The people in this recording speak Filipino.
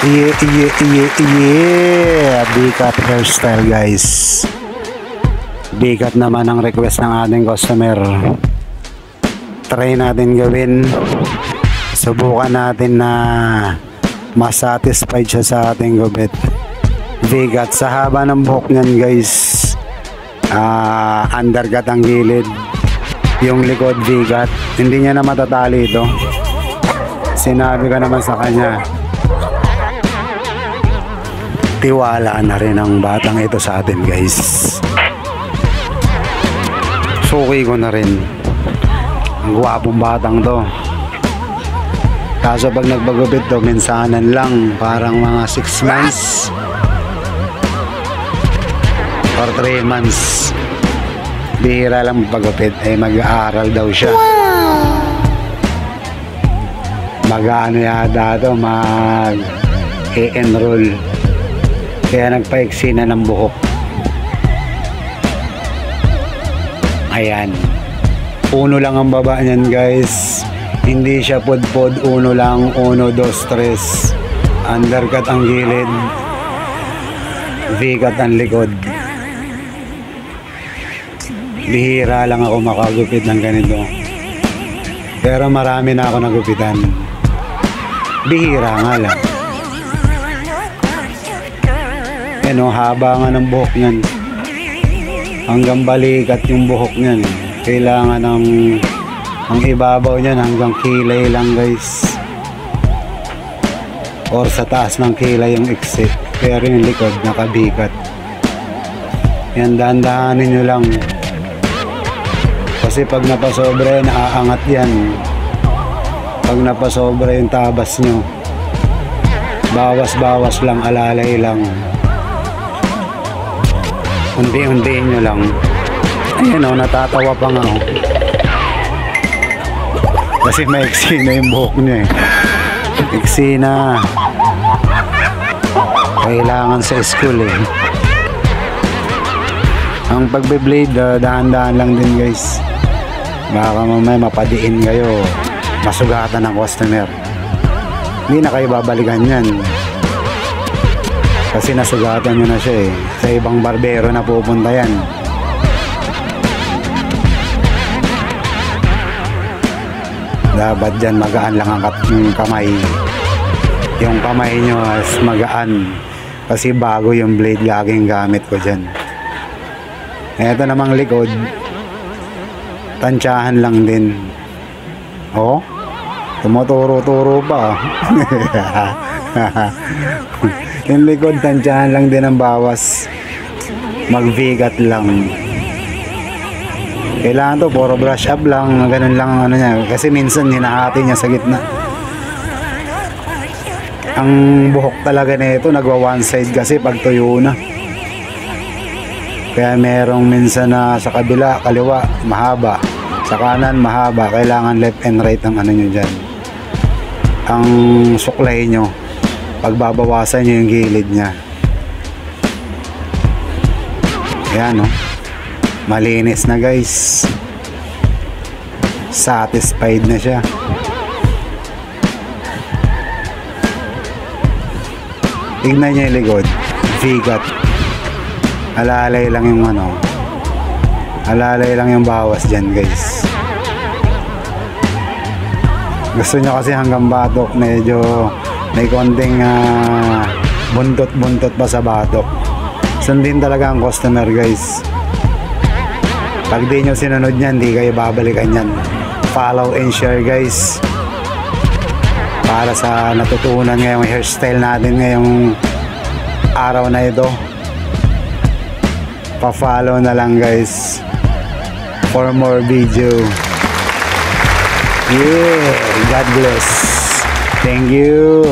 Yeah, bigat hairstyle guys. Bigat naman ang request ng ating customer. Try natin gawin. Subukan natin na masatisfied siya sa ating gupit. Bigat sa haba ng buhok niyan guys. Undercut ang gilid. Yung likod bigat. Hindi niya na matatali ito. Sinabi ko naman sa kanya. Tiwala na rin ang batang ito sa atin guys. Suki ko na rin. Ang gwapong batang to. Kaso pag nagpagupit to, minsanan lang. Parang mga 6 months or 3 months. Bihira lang magpagupit. Mag-aaral daw siya. Mag-ano yata to, mag-e-enroll. Kaya nagpaiksi na ng buhok. Ayan. Uno lang ang baba niyan guys. Hindi siya pod-pod. Uno lang. 1, 2, 3. Undercut ang gilid. V-cut ang likod. Bihira lang ako makagupit ng ganito. Pero marami na ako nagupitan. Bihira nga lang. Haba nga ng buhok niyan. Hanggang balikat yung buhok niyan. Kailangan ng ang ibabaw niyan hanggang kilay lang guys. Or sa taas ng kilay yung exit. Pero yung likod nakabikat. Yan, dahan-dahanin nyo lang. Kasi pag napasobra yan, naaangat yan. Pag napasobra yung tabas nyo, bawas-bawas lang, alalay lang. Unti-untiin nyo lang. Ayan o, natatawa pa nga o. Kasi maiksi na yung buhok nyo eh. Iksi na. Kailangan sa school eh. Ang pagbe-blade, dahan-dahan lang din guys. Baka mamaya mapadiin kayo. Masugatan ng customer. Hindi na kayo babalikan yan. Kasi nasugatan nyo na siya eh. Sa ibang barbero na pupunta yan. Dapat dyan magaan lang ang kamay. Yung kamay nyo is magaan. Kasi bago yung blade laging gamit ko dyan. Ito namang likod. Tansyahan lang din. Oh, tumuturo-turo pa. Yung likod, tansyahan lang din ang bawas. Mag-V-cut lang. Kailangan to, puro brush up lang. Ganun lang ang ano niya. Kasi minsan, hinahati niya sa gitna. Ang buhok talaga nito nagwa one side kasi pag tuyo na. Kaya merong minsan na sa kabila, kaliwa, mahaba. Sa kanan, mahaba. Kailangan left and right ang ano nyo dyan. Ang suklay nyo. Pagbabawasan nyo yung gilid nya. Ayan o. Malinis na guys. Satisfied na siya. Tignan nyo yung likod. V-cut. Alalay lang yung ano. Alalay lang yung bawas dyan guys. Gusto nyo kasi hanggang batok. Medyo may konting buntot-buntot pa sa batok. Sundin talaga ang customer guys. Pag di nyo sinunod nyan, di kayo babalikan yan. Follow and share guys. Para sa natutunan ngayong hairstyle natin ngayong araw na ito. Pa-follow na lang guys for more video. Yeah, God bless. Thank you.